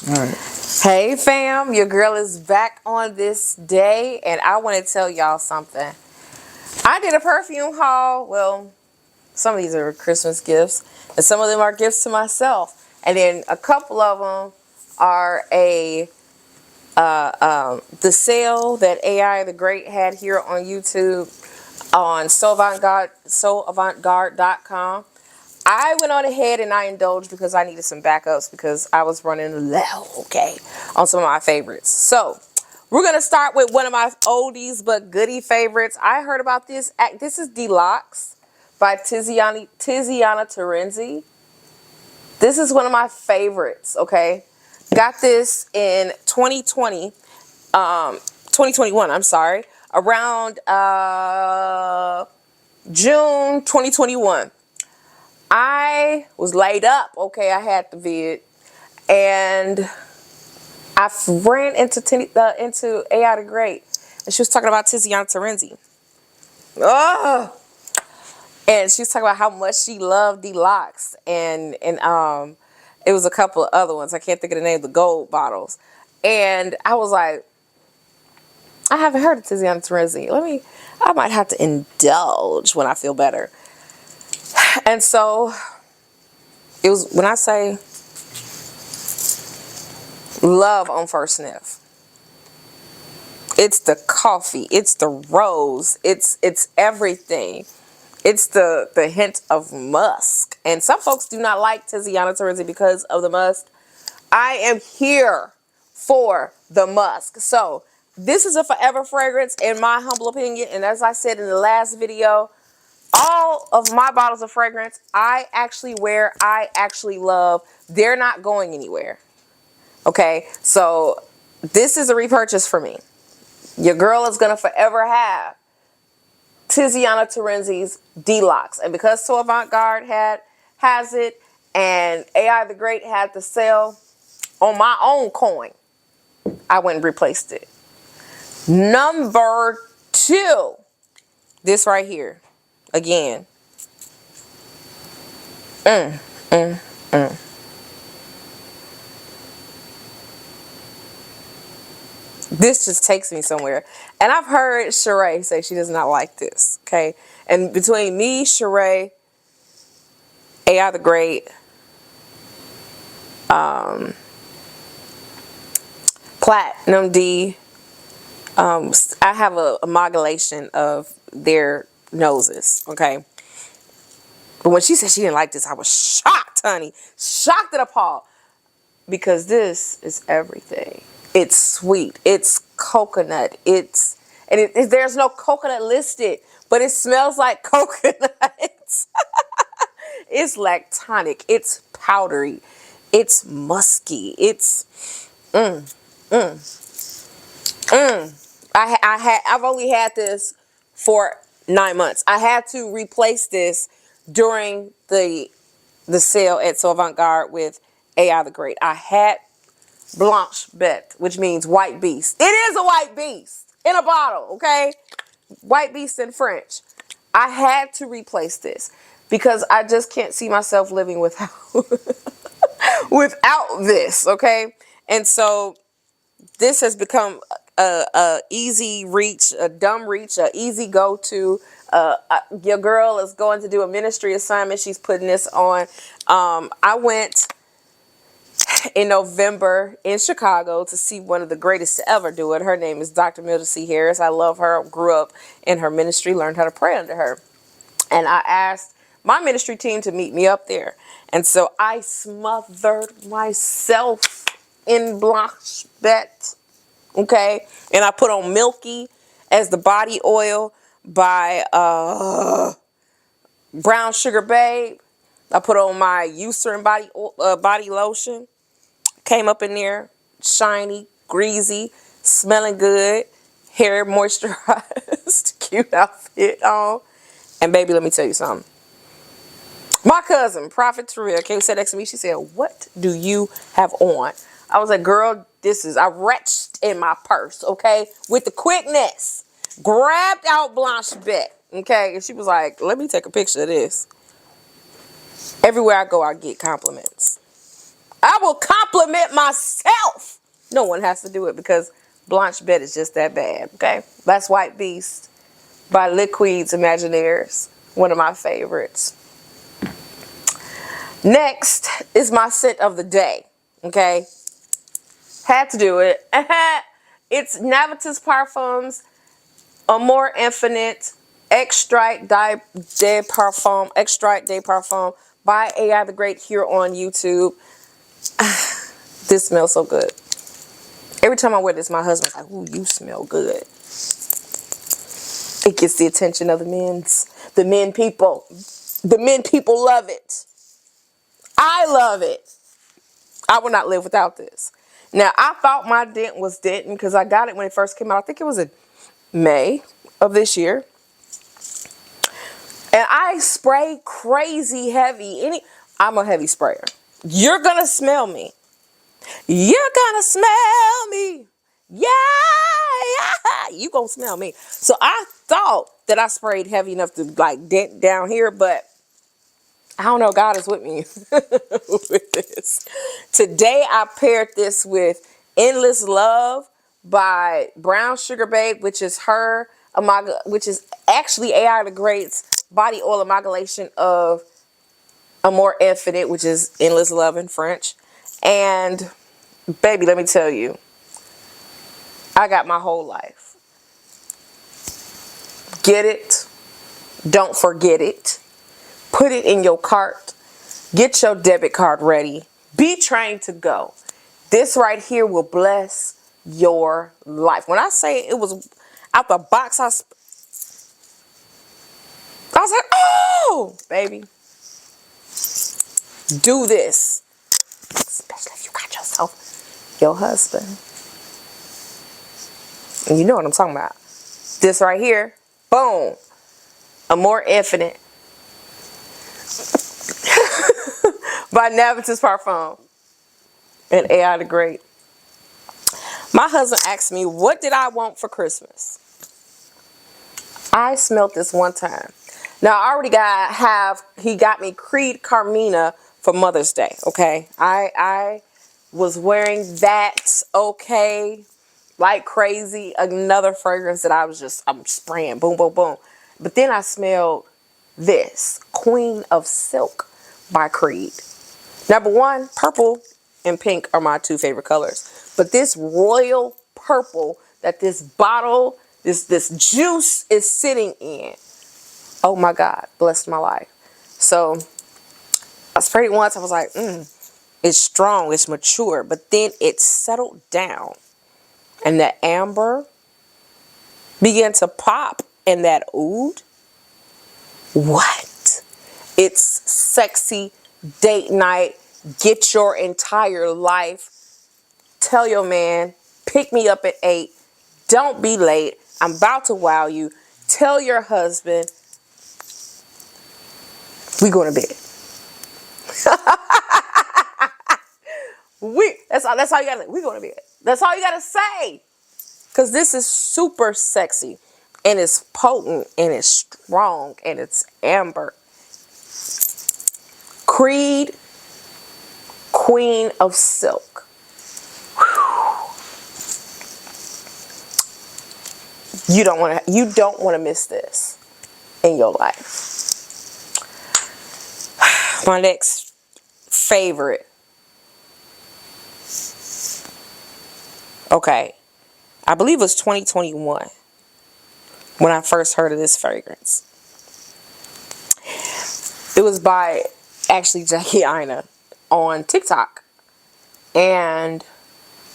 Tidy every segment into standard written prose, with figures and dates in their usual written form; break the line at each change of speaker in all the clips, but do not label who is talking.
All right.
Hey fam, your girl is back on this day and I want to tell y'all something. I did a perfume haul. Well, some of these are Christmas gifts and some of them are gifts to myself. And then a couple of them are the sale that AI the Great had here on YouTube on soavantgarde.com. I went on ahead and I indulged because I needed some backups because I was running low, okay, on some of my favorites. So we're going to start with one of my oldies but goodie favorites. I heard about this. This is Delox by Tiziana Terenzi. This is one of my favorites, okay. Got this in 2021, I'm sorry, around June 2021. I was laid up, okay, I had the vid, and I ran into AI the Great, and she was talking about Tiziana Terenzi. Oh, and she was talking about how much she loved Deluxe, and it was a couple of other ones. I can't think of the name, the gold bottles, and I was like, I haven't heard of Tiziana Terenzi. I might have to indulge when I feel better, and so it was when I say love on first sniff. It's the coffee, it's the rose, it's everything. It's the hint of musk. And some folks do not like Tiziana Terenzi because of the musk. I am here for the musk. So this is a forever fragrance in my humble opinion. And as I said in the last video, all of my bottles of fragrance I actually wear, I actually love. They're not going anywhere. Okay, so this is a repurchase for me. Your girl is going to forever have Tiziana Terenzi's Deluxe. And because So Avant-Garde has it and AI the Great had the sale on my own coin, I went and replaced it. Number 2, this right here. Again. This just takes me somewhere. And I've heard Sheree say she does not like this. Okay. And between me, Sheree, AI the Great, Platinum D, I have a amalgamation of their noses. Okay. But when she said she didn't like this, I was shocked, honey. Shocked and appalled. Because this is everything. It's sweet. It's coconut. There's no coconut listed, but it smells like coconut. It's lactonic. It's powdery. It's musky. It's I've only had this for 9 months. I had to replace this during the sale at So Avant-Garde with AI the Great. I had Blanche, Bete, which means white beast. It is a white beast in a bottle, okay? White beast in French. I had to replace this because I just can't see myself living without without this, okay? And so this has become a easy reach, a dumb reach, a easy go-to. Your girl is going to do a ministry assignment. She's putting this on. I went in November in Chicago to see one of the greatest to ever do it. Her name is Dr. Mildred C. Harris. I love her. Grew up in her ministry, learned how to pray under her. And I asked my ministry team to meet me up there. And so I smothered myself in Blanche Bete. Okay. And I put on Milky as the body oil by Brown Sugar Babe. I put on my Eucerin body lotion. Came up in there, shiny, greasy, smelling good, hair moisturized, cute outfit on. And baby, let me tell you something. My cousin, Prophet Terrell, came sat next to me. She said, "What do you have on?" I was like, "Girl, I reached in my purse, okay, with the quickness, grabbed out Blanche Bete, okay?" And she was like, "Let me take a picture of this." Everywhere I go, I get compliments. I will compliment myself. No one has to do it because Blanche Bete is just that bad. Okay, that's White Beast by Liquids Imaginaires, one of my favorites. Next is my scent of the day. Okay, had to do it. It's Navitus Parfums Amour Infinite Extrait de Parfum by AI the Great here on YouTube. This smells so good. Every time I wear this, my husband's like, "Ooh, you smell good." It gets the attention of the men people. The men people love it. I love it. I would not live without this. Now, I thought my dent was denting because I got it when it first came out. I think it was in May of this year. And I spray crazy heavy. I'm a heavy sprayer. You're going to smell me. You're going to smell me. Yeah. You going to smell me. So I thought that I sprayed heavy enough to like dent down here, but I don't know. God is with me with this. Today I paired this with Endless Love by Brown Sugar Babe, which is which is actually AI the Great's body oil amalgamation of Amour Infinite, which is Endless Love in French. And baby, let me tell you, I got my whole life. Get it. Don't forget it. Put it in your cart. Get your debit card ready. Be trained to go. This right here will bless your life. When I say it was out the box, I was like, oh, baby. Do this. Especially if you got yourself your husband. And you know what I'm talking about. This right here. Boom. Amour Infinite. By Navitus Parfum and AI the Great. My husband asked me, what did I want for Christmas? I smelled this one time. Now, I already he got me Creed Carmina for Mother's Day, okay? I was wearing that, okay, like crazy. Another fragrance that I'm spraying, boom, boom, boom. But then I smelled this, Queen of Silk by Creed. Number one, purple and pink are my two favorite colors. But this royal purple that this bottle, this juice is sitting in, oh my God, blessed my life. So I sprayed it once. I was like, it's strong, it's mature. But then it settled down. And the amber began to pop in that oud. What? It's sexy date night. Get your entire life. Tell your man, pick me up at 8. Don't be late. I'm about to wow you. Tell your husband, we going to bed. That's all you gotta say. We going to bed. That's all you gotta say. Because this is super sexy. And it's potent. And it's strong. And it's amber. Creed, Queen of Silk. Whew. You don't want to miss this in your life. My next favorite. Okay. I believe it was 2021 when I first heard of this fragrance. It was by actually Tiziana on TikTok. And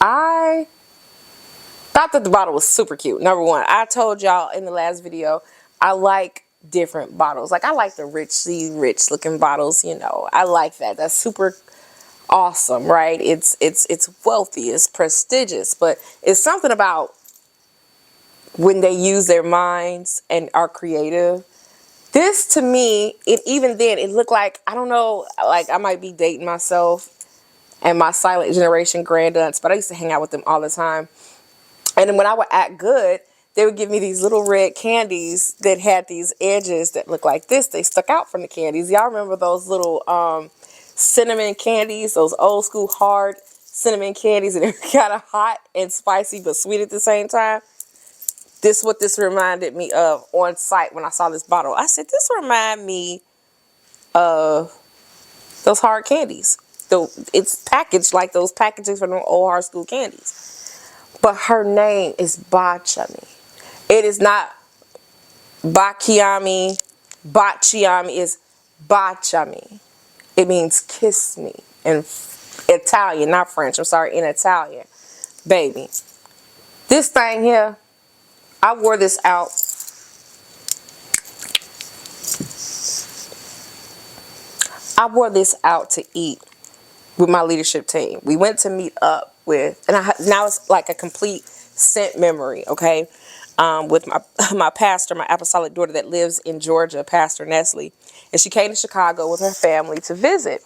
I thought that the bottle was super cute. Number one, I told y'all in the last video, I like different bottles. Like I like the rich looking bottles, you know. I like that. That's super awesome, right? It's wealthy, it's prestigious, but it's something about when they use their minds and are creative. This to me, even then, it looked like, I don't know, like I might be dating myself and my silent generation grandaunts, but I used to hang out with them all the time. And then when I would act good, they would give me these little red candies that had these edges that looked like this. They stuck out from the candies. Y'all remember those little cinnamon candies, those old school hard cinnamon candies, and they're kind of hot and spicy but sweet at the same time. This is what this reminded me of on site when I saw this bottle. I said, this remind me of those hard candies. Though it's packaged like those packages from the old hard school candies. But her name is Baciami. It is not Baciami. Baciami is Baciami. It means kiss me in Italian, not French. I'm sorry, in Italian. Baby. This thing here, I wore this out. I wore this out to eat with my leadership team. We went to meet up with, and now it's like a complete scent memory, okay? With my pastor, my apostolic daughter that lives in Georgia, Pastor Nestle. And she came to Chicago with her family to visit.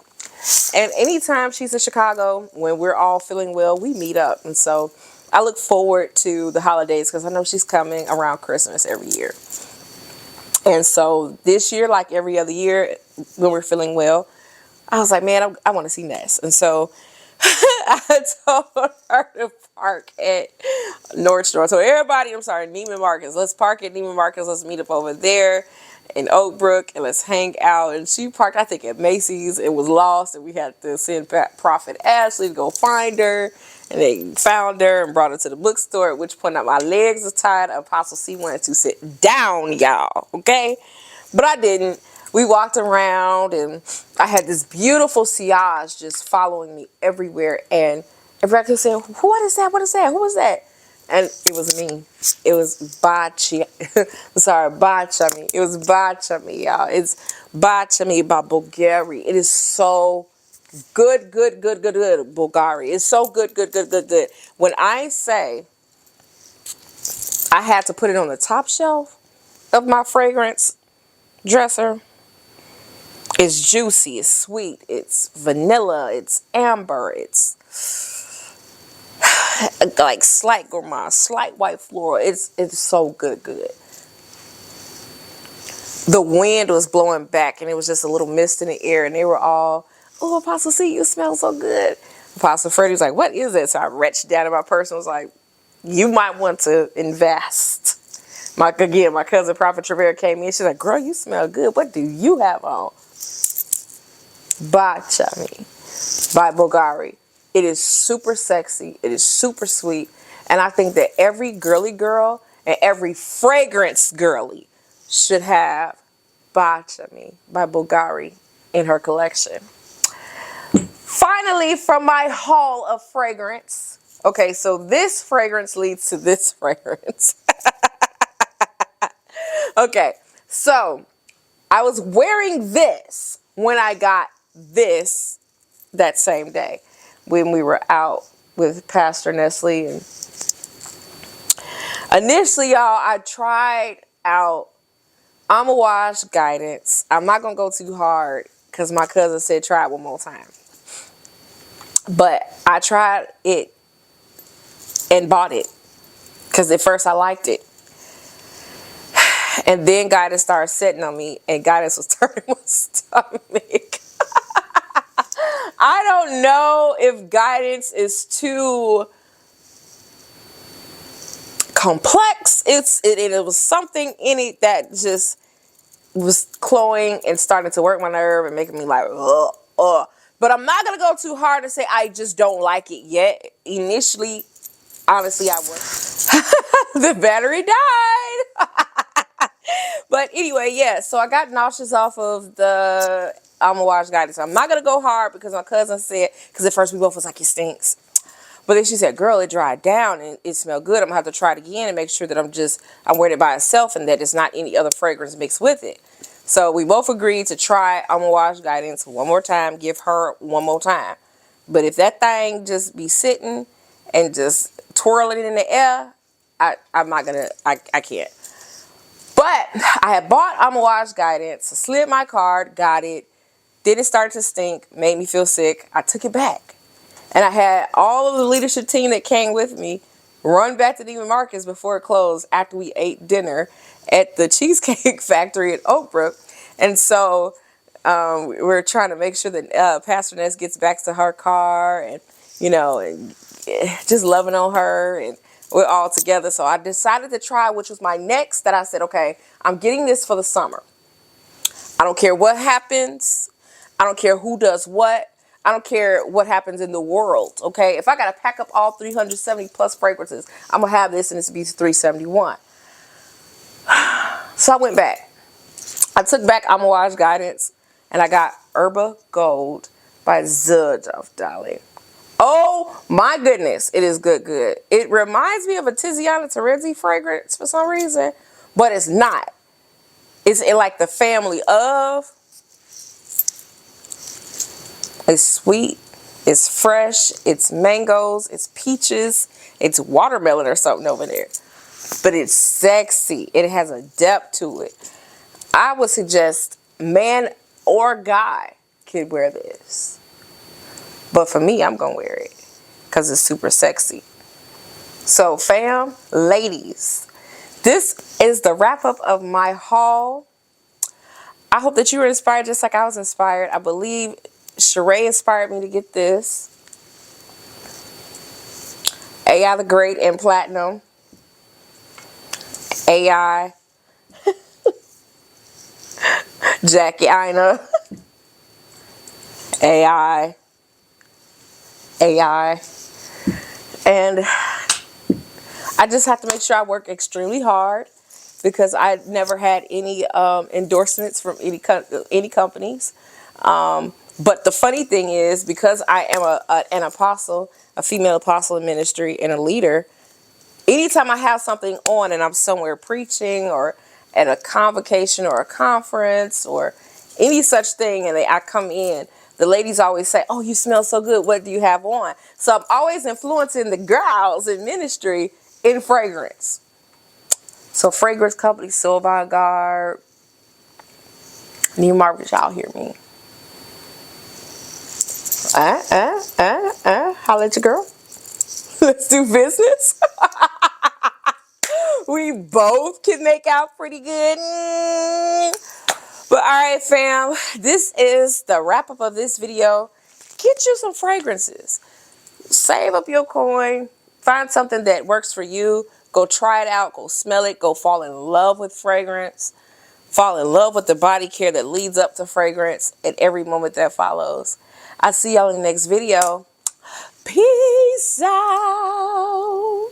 And anytime she's in Chicago, when we're all feeling well, we meet up. And so I look forward to the holidays because I know she's coming around Christmas every year. And so this year, like every other year, when we're feeling well, I was like, man, I want to see Ness. And so I told her to park at Nordstrom. So everybody, I'm sorry, Neiman Marcus. Let's park at Neiman Marcus. Let's meet up over there in Oak Brook and let's hang out. And she parked, I think, at Macy's. It was lost, and we had to send Prophet Ashley to go find her. And they found her and brought her to the bookstore, at which point my legs are tired. Apostle C wanted to sit down, y'all, okay? But I didn't. We walked around, and I had this beautiful sillage just following me everywhere. And everybody kept saying, what is that? What is that? Who is that? And it was me. It was Baciami. Sorry, Baciami. It was Baciami, y'all. It's Baciami by Bvlgari. It is so good, Bvlgari. It's so good. When I say I had to put it on the top shelf of my fragrance dresser, it's juicy, it's sweet, it's vanilla, it's amber, it's like slight gourmand, slight white floral. It's so good. The wind was blowing back, and it was just a little mist in the air, and they were all, oh, Apostle C, you smell so good. Apostle Freddie was like, what is that? So I reached down in my purse and was like, you might want to invest. My cousin Prophet Trevor came in. She's like, girl, you smell good. What do you have on? Baciami by Bvlgari. It is super sexy. It is super sweet. And I think that every girly girl and every fragrance girly should have Baciami by Bvlgari in her collection. Finally, from my haul of fragrance. Okay, so this fragrance leads to this fragrance. Okay, so I was wearing this when I got this that same day when we were out with Pastor Nestle. And initially, y'all, I tried out I'ma Wash Guidance. I'm not going to go too hard because my cousin said try it one more time. But I tried it and bought it because at first I liked it. And then Guidance started sitting on me, and Guidance was turning my stomach. I don't know if Guidance is too complex. It was something in it that just was cloying and starting to work my nerve and making me like, ugh. But I'm not going to go too hard to say I just don't like it yet. Initially, honestly, I was. The battery died. But anyway, yeah, so I got nauseous off of the I'ma Wash Guidance. I'm not going to go hard because my cousin said, because at first we both was like, it stinks. But then she said, girl, it dried down and it smelled good. I'm going to have to try it again and make sure that I'm wearing it by itself and that it's not any other fragrance mixed with it. So we both agreed to try I'ma Wash Guidance one more time, give her one more time. But if that thing just be sitting and just twirling in the air, I'm not going to, I can't. But I had bought I'ma Wash Guidance, slid my card, got it. Then it started to stink, made me feel sick. I took it back. And I had all of the leadership team that came with me run back to Neiman Marcus before it closed after we ate dinner at the Cheesecake Factory at Oak Brook. And so We're trying to make sure that Pastor Ness gets back to her car, and and just loving on her, and we're all together. So I decided to try, which was my next, that I said, okay, I'm getting this for the summer. I don't care what happens. I don't care who does what. I don't care what happens in the world, okay? If I got to pack up all 370 plus fragrances, I'm going to have this, and it's going to be 371. So I went back. I took back Imaginaires guidance, and I got Erba Gold by Xerjoff, darling. Oh my goodness, it is good, good. It reminds me of a Tiziana Terenzi fragrance for some reason, but it's not. It's in like the family of. It's sweet, it's fresh, it's mangoes, it's peaches, it's watermelon or something over there. But it's sexy. It has a depth to it. I would suggest man or guy could wear this. But for me, I'm going to wear it because it's super sexy. So fam, ladies, this is the wrap up of my haul. I hope that you were inspired just like I was inspired. I believe Sheree inspired me to get this. AI the Great and Platinum. AI. Jackie Ina. AI. AI. And I just have to make sure I work extremely hard because I never had any endorsements from any companies. But the funny thing is, because I am an apostle, a female apostle in ministry, and a leader, anytime I have something on and I'm somewhere preaching or at a convocation or a conference or any such thing, and I come in, the ladies always say, oh, you smell so good. What do you have on? So I'm always influencing the girls in ministry in fragrance. So fragrance company, Bvlgari, New Market, y'all hear me. Holla at your girl. Let's do business. We both can make out pretty good. But all right, fam, this is the wrap up of this video. Get you some fragrances. Save up your coin. Find something that works for you. Go try it out. Go smell it. Go fall in love with fragrance. Fall in love with the body care that leads up to fragrance at every moment that follows. I'll see y'all in the next video. Peace out.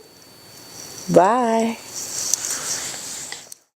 Bye.